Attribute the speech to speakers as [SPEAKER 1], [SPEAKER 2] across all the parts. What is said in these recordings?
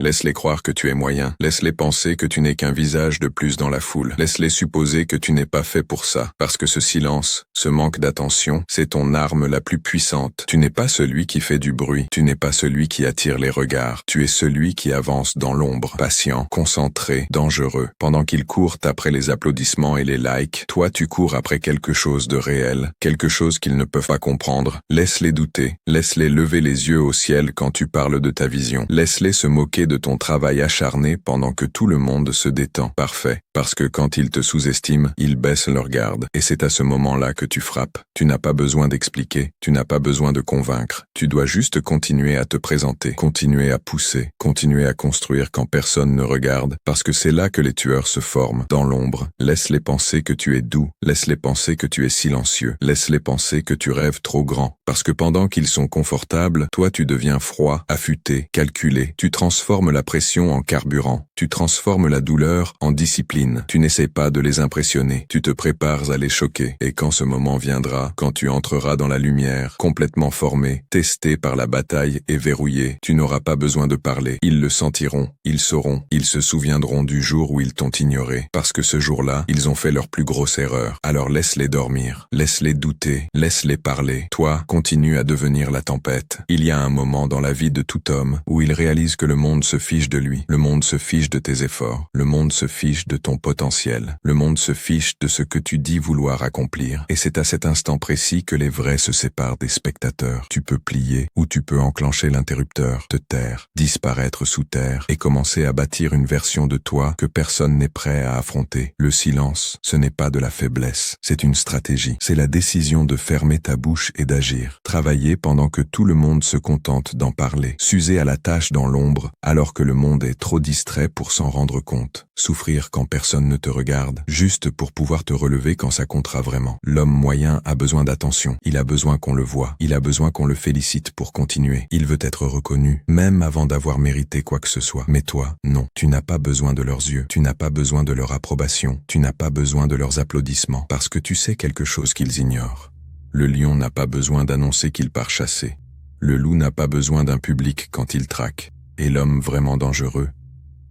[SPEAKER 1] Laisse-les croire que tu es moyen. Laisse-les penser que tu n'es qu'un visage de plus dans la foule. Laisse-les supposer que tu n'es pas fait pour ça. Parce que ce silence, ce manque d'attention, c'est ton arme la plus puissante. Tu n'es pas celui qui fait du bruit. Tu n'es pas celui qui attire les regards. Tu es celui qui avance dans l'ombre, patient, concentré, dangereux. Pendant qu'ils courent après les applaudissements et les likes, toi tu cours après quelque chose de réel, quelque chose qu'ils ne peuvent pas comprendre. Laisse-les douter. Laisse-les lever les yeux au ciel quand tu parles de ta vision. Laisse-les se moquer de ton travail acharné pendant que tout le monde se détend. Parfait. Parce que quand ils te sous-estiment, ils baissent leur garde. Et c'est à ce moment-là que tu frappes. Tu n'as pas besoin d'expliquer. Tu n'as pas besoin de convaincre. Tu dois juste continuer à te présenter, continuer à pousser, continuer à construire quand personne ne regarde. Parce que c'est là que les tueurs se forment, dans l'ombre. Laisse-les penser que tu es doux. Laisse-les penser que tu es silencieux. Laisse-les penser que tu rêves trop grand. Parce que pendant qu'ils sont confortables, toi tu deviens froid, affûté, calculé. Tu transformes la pression en carburant. Tu transformes la douleur en discipline. Tu n'essaies pas de les impressionner. Tu te prépares à les choquer. Et quand ce moment viendra, quand tu entreras dans la lumière, complètement formé, testé par la bataille et verrouillé, tu n'auras pas besoin de parler. Ils le sentiront, ils sauront, ils se souviendront du jour où ils t'ont ignoré. Parce que ce jour-là, ils ont fait leur plus grosse erreur. Alors laisse-les dormir, laisse-les douter, laisse-les parler. Toi, continue à devenir la tempête. Il y a un moment dans la vie de tout homme où il réalise que le monde se fiche de lui. Le monde se fiche de tes efforts. Le monde se fiche de ton potentiel. Le monde se fiche de ce que tu dis vouloir accomplir. Et c'est à cet instant précis que les vrais se séparent des spectateurs. Tu peux plier ou tu peux enclencher l'interrupteur, te taire, disparaître sous terre et commencer à bâtir une version de toi que personne n'est prêt à affronter. Le silence, ce n'est pas de la faiblesse, c'est une stratégie. C'est la décision de fermer ta bouche et d'agir. Travailler pendant que tout le monde se contente d'en parler. S'user à la tâche dans l'ombre alors que le monde est trop distrait pour s'en rendre compte. Souffrir quand personne ne te regarde, juste pour pouvoir te relever quand ça comptera vraiment. L'homme moyen a besoin d'attention. Il a besoin qu'on le voie. Il a besoin qu'on le félicite pour continuer. Il veut être reconnu, même avant d'avoir mérité quoi que ce soit. Mais toi, non. Tu n'as pas besoin de leurs yeux. Tu n'as pas besoin de leur approbation. Tu n'as pas besoin de leurs applaudissements. Parce que tu sais quelque chose qu'ils ignorent. Le lion n'a pas besoin d'annoncer qu'il part chasser. Le loup n'a pas besoin d'un public quand il traque. Et l'homme vraiment dangereux,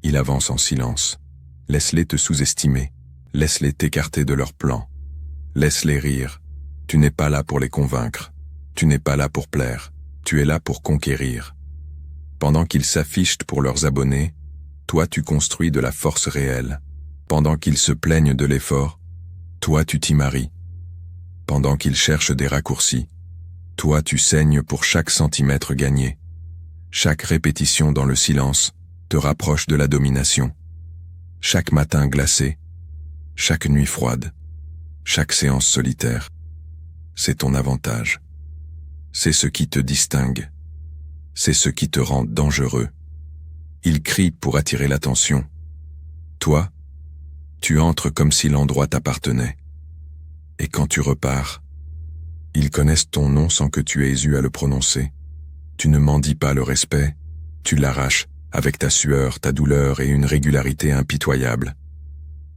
[SPEAKER 1] il avance en silence. Laisse-les te sous-estimer. Laisse-les t'écarter de leurs plans. Laisse-les rire. Tu n'es pas là pour les convaincre. Tu n'es pas là pour plaire. Tu es là pour conquérir. Pendant qu'ils s'affichent pour leurs abonnés, toi tu construis de la force réelle. Pendant qu'ils se plaignent de l'effort, toi tu t'y maries. Pendant qu'ils cherchent des raccourcis, toi tu saignes pour chaque centimètre gagné. Chaque répétition dans le silence te rapproche de la domination. Chaque matin glacé, chaque nuit froide, chaque séance solitaire, c'est ton avantage. C'est ce qui te distingue. C'est ce qui te rend dangereux. Ils crient pour attirer l'attention. Toi, tu entres comme si l'endroit t'appartenait. Et quand tu repars, ils connaissent ton nom sans que tu aies eu à le prononcer. Tu ne mendis pas le respect, tu l'arraches avec ta sueur, ta douleur et une régularité impitoyable.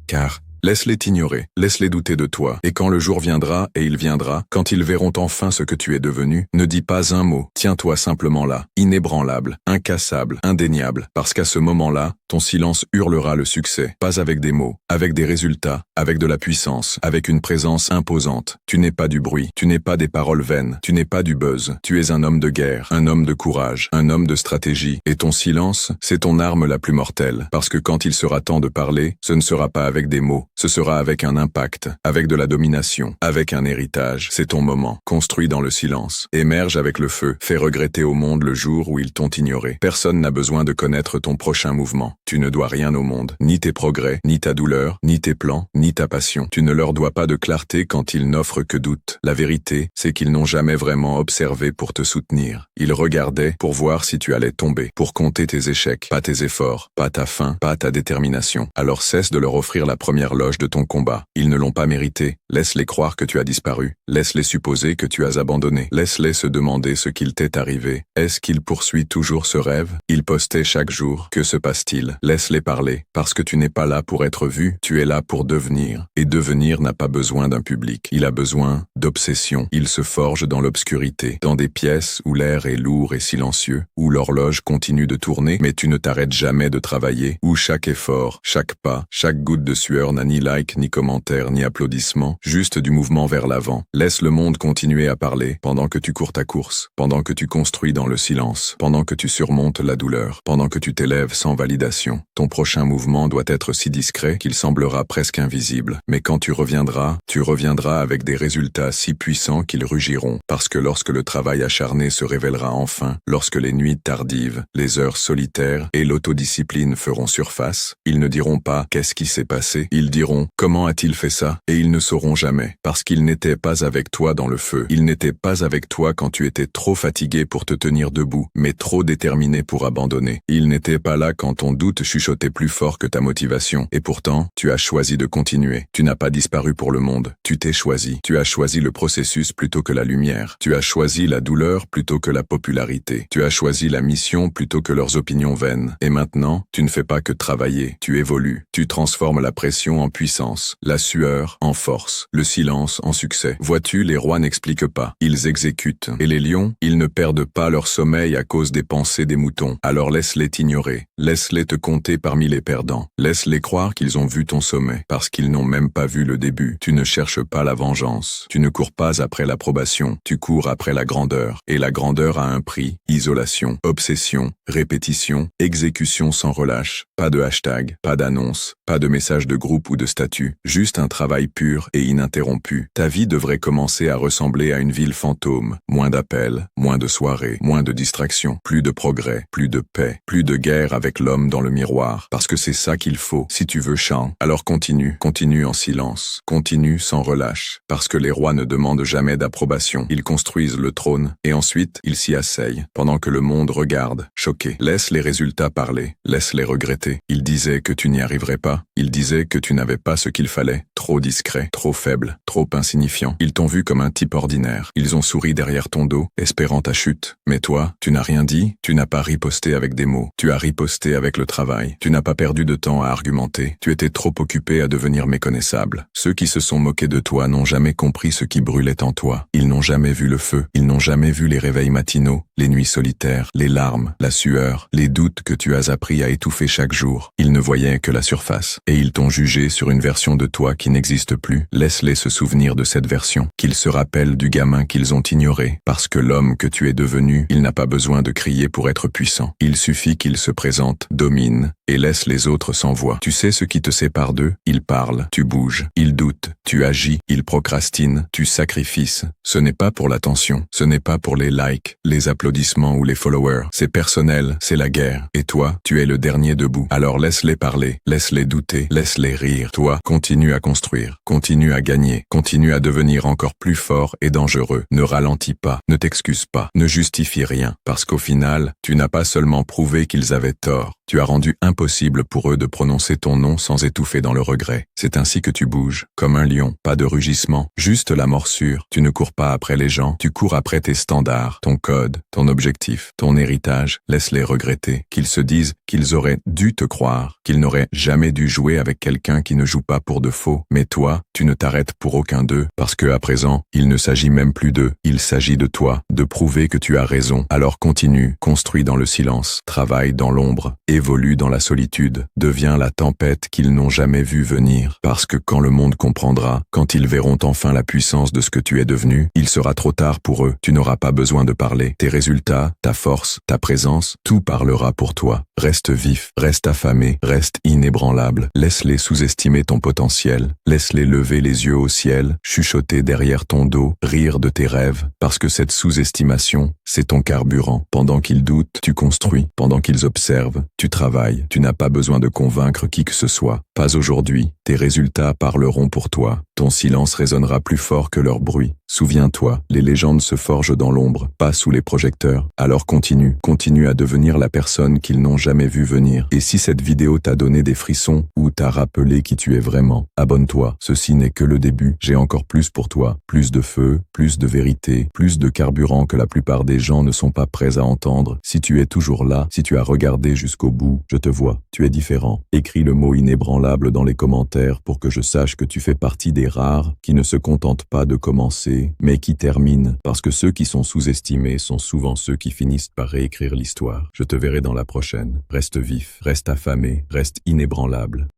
[SPEAKER 1] Car laisse-les t'ignorer, laisse-les douter de toi, et quand le jour viendra, et il viendra, quand ils verront enfin ce que tu es devenu, ne dis pas un mot, tiens-toi simplement là, inébranlable, incassable, indéniable, parce qu'à ce moment-là, ton silence hurlera le succès, pas avec des mots, avec des résultats, avec de la puissance, avec une présence imposante. Tu n'es pas du bruit, tu n'es pas des paroles vaines, tu n'es pas du buzz, tu es un homme de guerre, un homme de courage, un homme de stratégie, et ton silence, c'est ton arme la plus mortelle, parce que quand il sera temps de parler, ce ne sera pas avec des mots, ce sera avec un impact, avec de la domination, avec un héritage. C'est ton moment, construit dans le silence. Émerge avec le feu, fais regretter au monde le jour où ils t'ont ignoré. Personne n'a besoin de connaître ton prochain mouvement. Tu ne dois rien au monde, ni tes progrès, ni ta douleur, ni tes plans, ni ta passion. Tu ne leur dois pas de clarté quand ils n'offrent que doute. La vérité, c'est qu'ils n'ont jamais vraiment observé pour te soutenir. Ils regardaient pour voir si tu allais tomber, pour compter tes échecs, pas tes efforts, pas ta faim, pas ta détermination. Alors cesse de leur offrir la première l'horloge de ton combat. Ils ne l'ont pas mérité. Laisse-les croire que tu as disparu. Laisse-les supposer que tu as abandonné. Laisse-les se demander ce qu'il t'est arrivé. Est-ce qu'il poursuit toujours ce rêve? Il postait chaque jour. Que se passe-t-il? Laisse-les parler. Parce que tu n'es pas là pour être vu, tu es là pour devenir. Et devenir n'a pas besoin d'un public. Il a besoin d'obsession. Il se forge dans l'obscurité, dans des pièces où l'air est lourd et silencieux, où l'horloge continue de tourner, mais tu ne t'arrêtes jamais de travailler, où chaque effort, chaque pas, chaque goutte de sueur n'a ni like, ni commentaire, ni applaudissement, juste du mouvement vers l'avant. Laisse le monde continuer à parler pendant que tu cours ta course, pendant que tu construis dans le silence, pendant que tu surmontes la douleur, pendant que tu t'élèves sans validation. Ton prochain mouvement doit être si discret qu'il semblera presque invisible. Mais quand tu reviendras avec des résultats si puissants qu'ils rugiront. Parce que lorsque le travail acharné se révélera enfin, lorsque les nuits tardives, les heures solitaires et l'autodiscipline feront surface, ils ne diront pas « qu'est-ce qui s'est passé ?» Ils diront « comment a-t-il fait ça ?» Et ils ne sauront jamais. Parce qu'ils n'étaient pas avec toi dans le feu. Ils n'étaient pas avec toi quand tu étais trop fatigué pour te tenir debout, mais trop déterminé pour abandonner. Ils n'étaient pas là quand ton doute chuchotait plus fort que ta motivation. Et pourtant, tu as choisi de continuer. Tu n'as pas disparu pour le monde. Tu t'es choisi. Tu as choisi le processus plutôt que la lumière. Tu as choisi la douleur plutôt que la popularité. Tu as choisi la mission plutôt que leurs opinions vaines. Et maintenant, tu ne fais pas que travailler. Tu évolues. Tu transformes la pression en puissance, la sueur en force, le silence en succès. Vois-tu, les rois n'expliquent pas. Ils exécutent. Et les lions, ils ne perdent pas leur sommeil à cause des pensées des moutons. Alors laisse-les t'ignorer. Laisse-les te compter parmi les perdants. Laisse-les croire qu'ils ont vu ton sommet, parce qu'ils n'ont même pas vu le début. Tu ne cherches pas la vengeance. Tu ne cours pas après l'approbation. Tu cours après la grandeur. Et la grandeur a un prix. Isolation, obsession, répétition, exécution sans relâche. Pas de hashtag, pas d'annonce, pas de message de groupe ou de statut. Juste un travail pur et ininterrompu. Ta vie devrait commencer à ressembler à une ville fantôme. Moins d'appels, moins de soirées, moins de distractions, plus de progrès, plus de paix, plus de guerre avec l'homme dans le miroir. Parce que c'est ça qu'il faut. Si tu veux chant, alors continue. Continue en silence. Continue sans relâche. Parce que les rois ne demandent jamais d'approbation. Ils construisent le trône et ensuite ils s'y asseyent. Pendant que le monde regarde, choqué. Laisse les résultats parler. Laisse les regretter. Ils disaient que tu n'y arriverais pas. Ils disaient que tu n'avais pas ce qu'il fallait. Trop discret, trop faible, trop insignifiant. Ils t'ont vu comme un type ordinaire. Ils ont souri derrière ton dos, espérant ta chute. Mais toi, tu n'as rien dit, tu n'as pas riposté avec des mots. Tu as riposté avec le travail. Tu n'as pas perdu de temps à argumenter. Tu étais trop occupé à devenir méconnaissable. Ceux qui se sont moqués de toi n'ont jamais compris ce qui brûlait en toi. Ils n'ont jamais vu le feu. Ils n'ont jamais vu les réveils matinaux, les nuits solitaires, les larmes, la sueur, les doutes que tu as appris à étouffer chaque jour. Ils ne voyaient que la surface. Et ils t'ont jugé sur une version de toi qui n'existe plus. Laisse-les se souvenir de cette version. Qu'ils se rappellent du gamin qu'ils ont ignoré. Parce que l'homme que tu es devenu, il n'a pas besoin de crier pour être puissant. Il suffit qu'il se présente, domine, et laisse les autres sans voix. Tu sais ce qui te sépare d'eux? Ils parlent, tu bouges, ils doutent, tu agis, ils procrastinent, tu sacrifices. Ce n'est pas pour l'attention, ce n'est pas pour les likes, les applaudissements ou les followers. C'est personnel, c'est la guerre. Et toi, tu es le dernier debout. Alors laisse-les parler, laisse-les douter, laisse-les rire. Toi, continue à construire, continue à gagner, continue à devenir encore plus fort et dangereux. Ne ralentis pas, ne t'excuse pas, ne justifie rien. Parce qu'au final, tu n'as pas seulement prouvé qu'ils avaient tort, tu as rendu impossible pour eux de prononcer ton nom sans étouffer dans le regret. C'est ainsi que tu bouges, comme un lion, pas de rugissement, juste la morsure. Tu ne cours pas après les gens, tu cours après tes standards, ton code, ton objectif, ton héritage. Laisse-les regretter, qu'ils se disent qu'ils auraient dû te croire, qu'ils n'auraient jamais dû jouer avec quelqu'un qui ne joue pas pour de faux. Mais toi, tu ne t'arrêtes pour aucun d'eux, parce que à présent, il ne s'agit même plus d'eux, il s'agit de toi, de prouver que tu as raison. Alors continue, construis dans le silence, travaille dans l'ombre, évolue dans la solitude, deviens la tempête qu'ils n'ont jamais vue venir. Parce que quand le monde comprendra, quand ils verront enfin la puissance de ce que tu es devenu, il sera trop tard pour eux. Tu n'auras pas besoin de parler. Tes résultats, ta force, ta présence, tout parlera pour toi. Reste vif, reste affamé, reste inébranlable. Laisse-les sous-estimer ton potentiel. Laisse-les lever les yeux au ciel, chuchoter derrière ton dos, rire de tes rêves. Parce que cette sous-estimation, c'est ton carburant. Pendant qu'ils doutent, tu construis. Pendant qu'ils observent, tu travailles. Tu n'as pas besoin de convaincre qui que ce soit. Pas aujourd'hui, tes résultats parleront pour toi. Ton silence résonnera plus fort que leur bruit. Souviens-toi, les légendes se forgent dans l'ombre, pas sous les projecteurs. Alors continue à devenir la personne qu'ils n'ont jamais vue venir. Et si cette vidéo t'a donné des frissons ou t'a rappelé qui tu es vraiment, abonne-toi. Ceci n'est que le début. J'ai encore plus pour toi. Plus de feu, plus de vérité, plus de carburant que la plupart des gens ne sont pas prêts à entendre. Si tu es toujours là, si tu as regardé jusqu'au bout, je te vois. Tu es différent. Écris le mot inébranlable dans les commentaires pour que je sache que tu fais partie des rares qui ne se contentent pas de commencer, mais qui terminent, parce que ceux qui sont sous-estimés sont souvent ceux qui finissent par réécrire l'histoire. Je te verrai dans la prochaine. Reste vif, reste affamé, reste inébranlable.